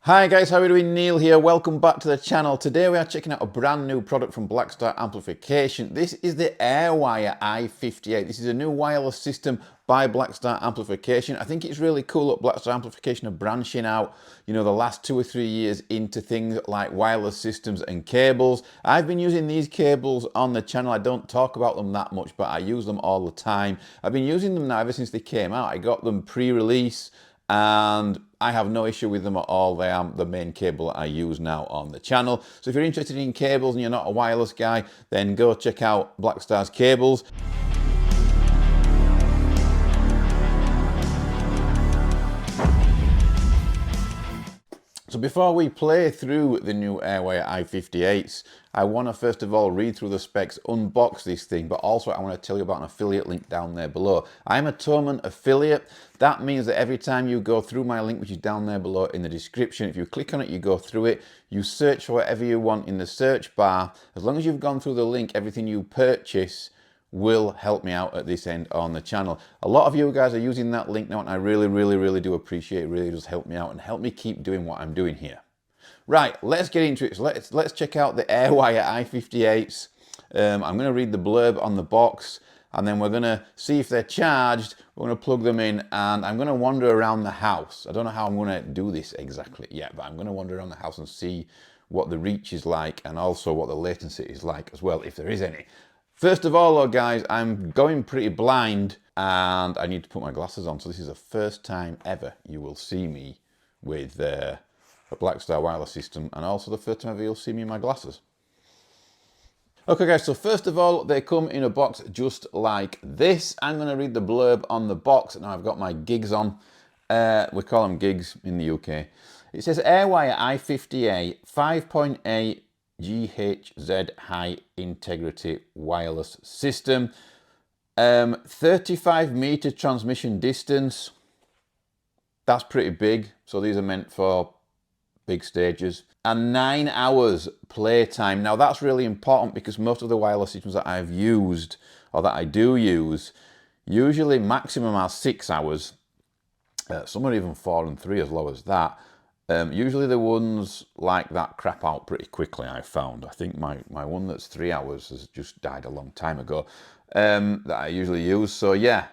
Hi guys, how are you doing? Neil here. Welcome back to the channel. Today we are checking out a brand new product from Blackstar Amplification. This is the AIRWIRE I58. This is a new wireless system by Blackstar Amplification. I think it's really cool that Blackstar Amplification are branching out, the last 2 or 3 years into things like wireless systems and cables. I've been using these cables on the channel. I don't talk about them that much, but I use them all the time. I've been using them now ever since they came out. I got them pre-release, and I have no issue with them at all. They are the main cable that I use now on the channel. So if you're interested in cables and you're not a wireless guy, then go check out Blackstar's cables. So before we play through the new AIRWIRE I58s, I want to first of all read through the specs, unbox this thing, but also I want to tell you about an affiliate link down there below. I'm a Thomann affiliate. That means that every time you go through my link, which is down there below in the description, if you click on it, you go through it, you search for whatever you want in the search bar. As long as you've gone through the link, everything you purchase will help me out at this end on the channel. A lot of you guys are using that link now, and I really do appreciate it. It really does help me out and help me keep doing what I'm doing here. Right, let's get into it. So let's check out the AIRWIRE I58s. I'm going to read the blurb on the box, and then we're going to see if they're charged. We're going to plug them in, and I'm going to wander around the house. I don't know how I'm going to do this exactly yet, but I'm going to wander around the house and see what the reach is like, and also what the latency is like as well, if there is any. First of all though guys, I'm going pretty blind and I need to put my glasses on, so this is the first time ever you will see me with a Blackstar wireless system, and also the first time ever you'll see me in my glasses. Okay guys, so first of all, they come in a box just like this. I'm going to read the blurb on the box. Now I've got my gigs on. We call them gigs in the UK. It says AIRWIRE I58 5.8 GHz high integrity wireless system, 35 meter transmission distance. That's pretty big, so these are meant for big stages, and 9 hours playtime. Now that's really important because most of the wireless systems that I've used, or that I do use, usually maximum are 6 hours. Some are even 4 and 3, as low as that. Usually the ones like that crap out pretty quickly, I've found. I think my one that's 3 hours has just died a long time ago, that I usually use. So yeah,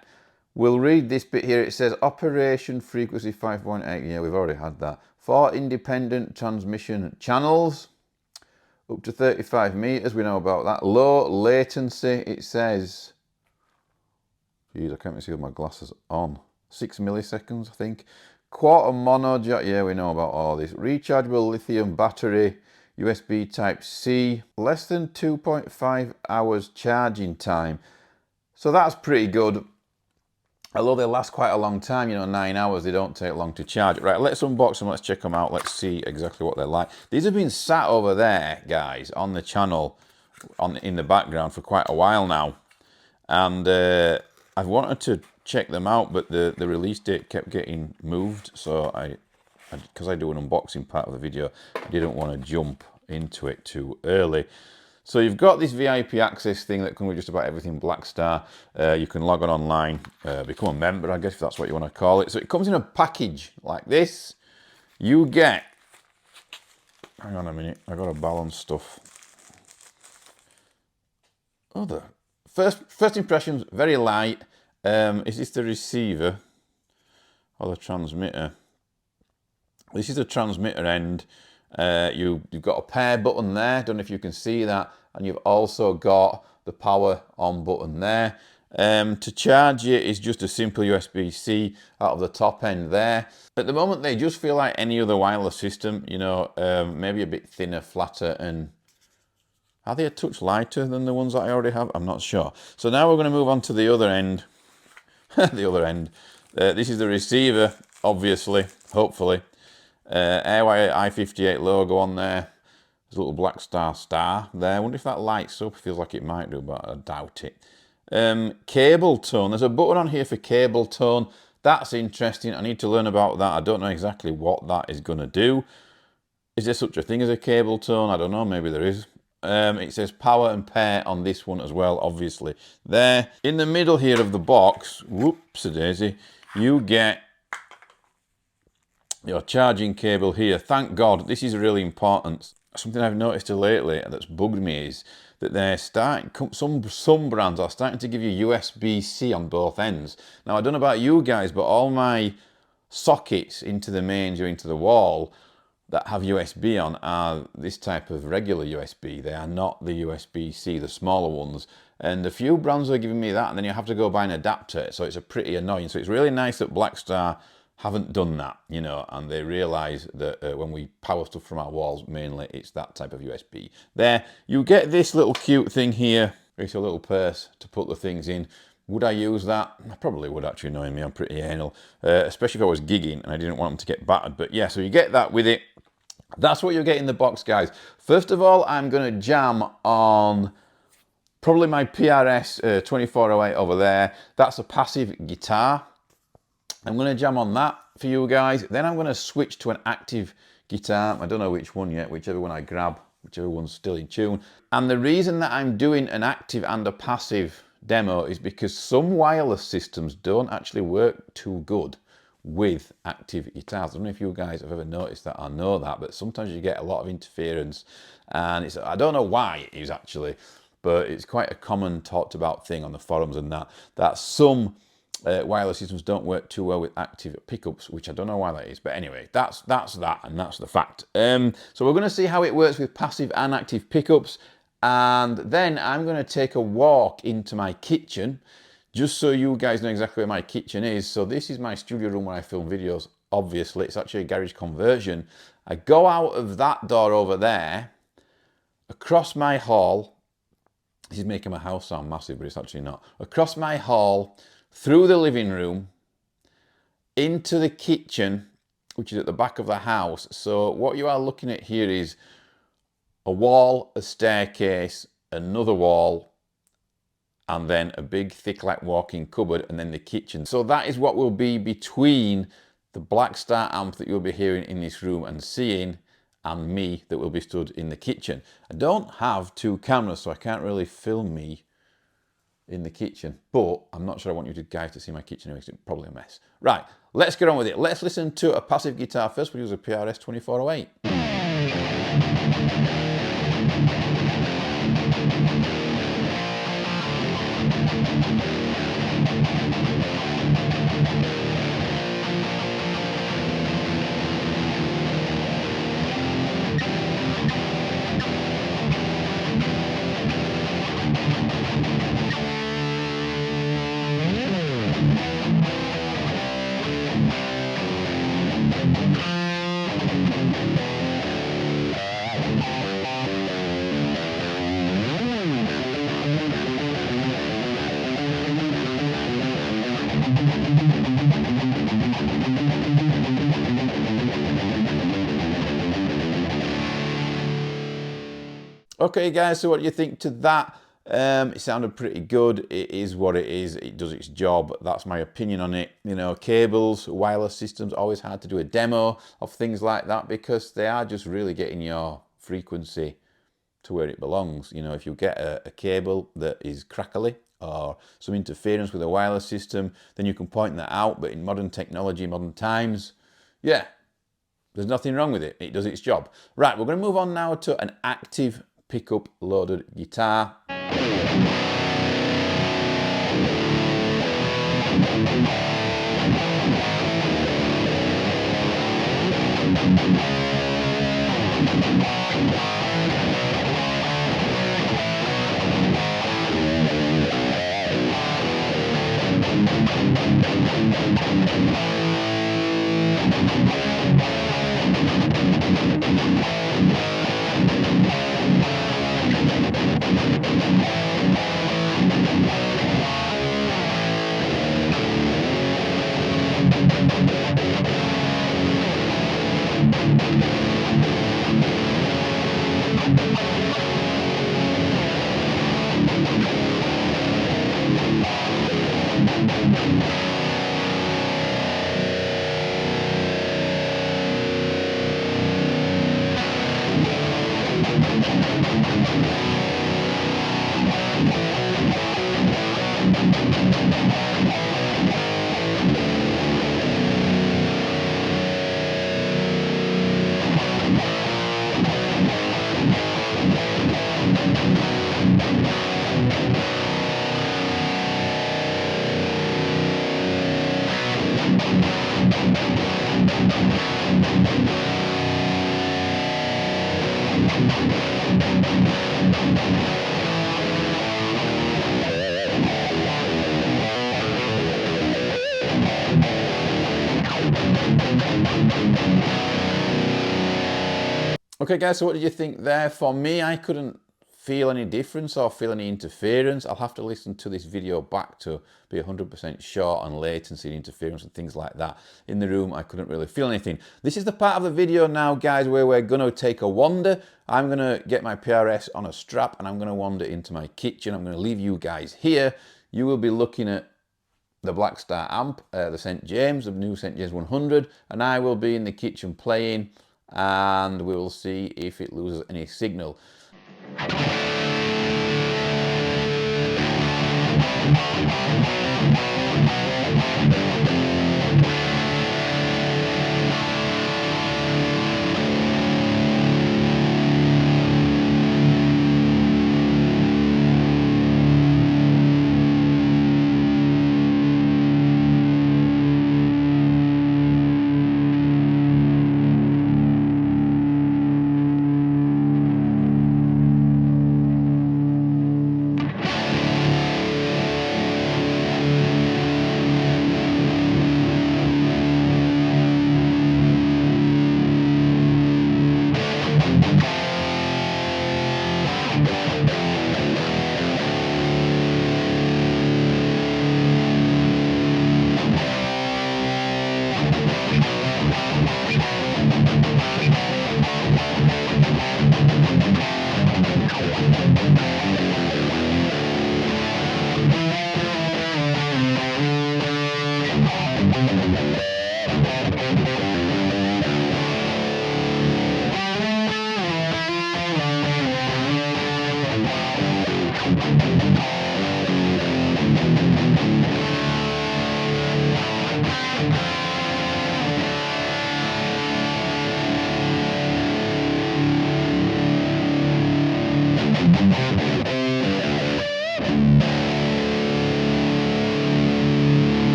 we'll read this bit here. It says operation frequency 5.8. Yeah, we've already had that. 4 independent transmission channels, up to 35 meters. We know about that. Low latency, it says. Geez, I can't even see with my glasses on. 6 milliseconds, I think. Quarter mono jack, yeah, we know about all this. Rechargeable lithium battery, USB Type-C, less than 2.5 hours charging time. So that's pretty good. Although they last quite a long time, 9 hours, they don't take long to charge. Right, let's unbox them, let's check them out, let's see exactly what they're like. These have been sat over there, guys, on the channel, in the background for quite a while now. And I've wanted to check them out, but the release date kept getting moved, so because I do an unboxing part of the video, I didn't want to jump into it too early. So you've got this VIP access thing that comes with just about everything Blackstar. You can log on online, become a member, I guess, if that's what you want to call it. So it comes in a package like this. You get, hang on a minute, I got to balance stuff. Oh, the first impressions, very light. Is this the receiver or the transmitter? This is the transmitter end. You've got a pair button there, don't know if you can see that, and you've also got the power on button there. To charge it is just a simple USB-C out of the top end there. At the moment they just feel like any other wireless system, maybe a bit thinner, flatter, and are they a touch lighter than the ones that I already have? I'm not sure. So now we're going to move on to the other end. The other end. This is the receiver, obviously, hopefully. AIRWIRE I58 logo on there. There's a little Blackstar star there. I wonder if that lights up. It feels like it might do, but I doubt it. Cable tone. There's a button on here for cable tone. That's interesting. I need to learn about that. I don't know exactly what that is going to do. Is there such a thing as a cable tone? I don't know. Maybe there is. It says power and pair on this one as well, obviously. There, in the middle here of the box, whoops-a-daisy, you get your charging cable here. Thank God, this is really important. Something I've noticed lately that's bugged me is that they're starting, some brands are starting to give you USB-C on both ends. Now, I don't know about you guys, but all my sockets into the mains or into the wall that have USB on are this type of regular USB. They are not the USB-C, the smaller ones. And a few brands are giving me that, and then you have to go buy an adapter. So it's a pretty annoying. So it's really nice that Blackstar haven't done that, you know, and they realise that when we power stuff from our walls, mainly it's that type of USB. There, you get this little cute thing here. It's a little purse to put the things in. Would I use that? I probably would, actually, knowing me, I'm pretty anal. Especially if I was gigging and I didn't want them to get battered. But yeah, so you get that with it. That's what you get in the box, guys. First of all, I'm going to jam on probably my PRS 2408 over there. That's a passive guitar. I'm going to jam on that for you guys. Then I'm going to switch to an active guitar. I don't know which one yet, whichever one I grab, whichever one's still in tune. And the reason that I'm doing an active and a passive demo is because some wireless systems don't actually work too good with active guitars. I don't know if you guys have ever noticed that or know that, but sometimes you get a lot of interference, and it's, I don't know why it is actually, but it's quite a common talked about thing on the forums and that some wireless systems don't work too well with active pickups, which I don't know why that is, but anyway, that's that, and that's the fact. So we're going to see how it works with passive and active pickups, and then I'm going to take a walk into my kitchen, just so you guys know exactly where my kitchen is. So this is my studio room where I film videos, obviously. It's actually a garage conversion. I go out of that door over there, across my hall. This is making my house sound massive, but it's actually not. Across my hall, through the living room, into the kitchen, which is at the back of the house. So what you are looking at here is a wall, a staircase, another wall, and then a big thick like walk-in cupboard, and then the kitchen. So that is what will be between the Blackstar amp that you'll be hearing in this room and seeing, and me that will be stood in the kitchen. I don't have two cameras, so I can't really film me in the kitchen, but I'm not sure I want you guys to see my kitchen anyway, because it's probably a mess. Right, let's get on with it. Let's listen to a passive guitar first. We'll use a PRS 2408. Okay guys, so what do you think to that? It sounded pretty good. It is what it is. It does its job. That's my opinion on it. You know, cables, wireless systems, always hard to do a demo of things like that because they are just really getting your frequency to where it belongs. You know, if you get a cable that is crackly or some interference with a wireless system, then you can point that out. But in modern technology, modern times, yeah, there's nothing wrong with it. It does its job. Right, we're going to move on now to an active pickup loaded guitar. Okay guys, so what did you think there? For me, I couldn't feel any difference or feel any interference. I'll have to listen to this video back to be 100% sure on latency and interference and things like that. In the room, I couldn't really feel anything. This is the part of the video now, guys, where we're going to take a wander. I'm going to get my PRS on a strap and I'm going to wander into my kitchen. I'm going to leave you guys here. You will be looking at the Blackstar amp, the St. James, the new St. James 100, and I will be in the kitchen playing, and we will see if it loses any signal.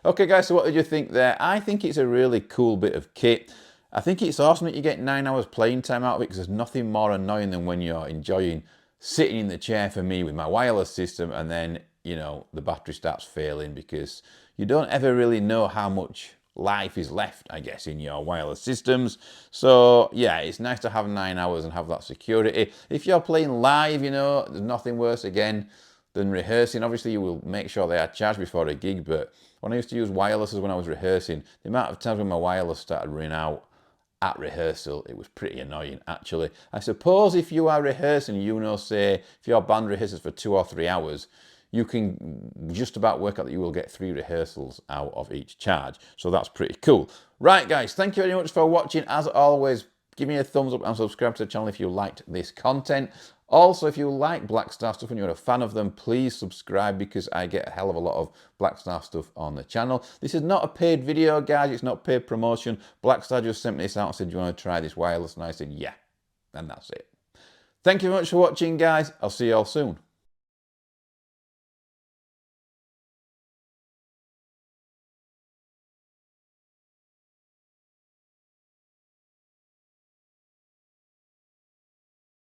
Okay guys, so what did you think there? I think it's a really cool bit of kit. I think it's awesome that you get 9 hours playing time out of it, because there's nothing more annoying than when you're enjoying sitting in the chair, for me, with my wireless system, and then, you know, the battery starts failing, because you don't ever really know how much life is left, I guess, in your wireless systems. So yeah, it's nice to have 9 hours and have that security. If you're playing live, you know, there's nothing worse again than rehearsing. Obviously you will make sure they are charged before a gig, but when I used to use wirelesses when I was rehearsing, the amount of times when my wireless started running out at rehearsal, it was pretty annoying, actually. I suppose if you are rehearsing, you know, say, if your band rehearses for 2 or 3 hours, you can just about work out that you will get 3 rehearsals out of each charge. So that's pretty cool. Right, guys, thank you very much for watching. As always, give me a thumbs up and subscribe to the channel if you liked this content. Also, if you like Blackstar stuff and you're a fan of them, please subscribe, because I get a hell of a lot of Blackstar stuff on the channel. This is not a paid video, guys. It's not paid promotion. Blackstar just sent me this out and said, do you want to try this wireless? And I said, yeah. And that's it. Thank you very much for watching, guys. I'll see you all soon.